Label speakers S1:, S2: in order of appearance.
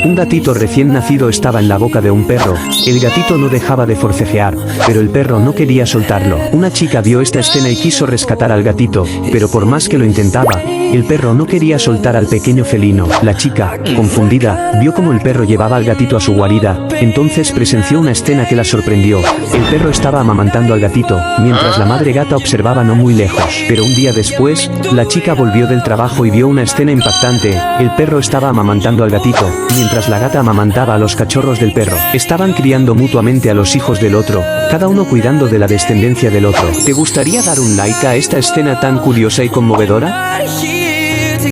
S1: Un gatito recién nacido estaba en la boca de un perro. El gatito no dejaba de forcejear, pero el perro no quería soltarlo. Una chica vio esta escena y quiso rescatar al gatito, pero por más que lo intentaba, el perro no quería soltar al pequeño felino. La chica, confundida, vio cómo el perro llevaba al gatito a su guarida. Entonces presenció una escena que la sorprendió. El perro estaba amamantando al gatito, mientras la madre gata observaba no muy lejos. Pero un día después, la chica volvió del trabajo y vio una escena impactante. El perro estaba amamantando al gatito, mientras la gata amamantaba a los cachorros del perro. Estaban criando mutuamente a los hijos del otro, cada uno cuidando de la descendencia del otro. ¿Te gustaría dar un like a esta escena tan curiosa y conmovedora?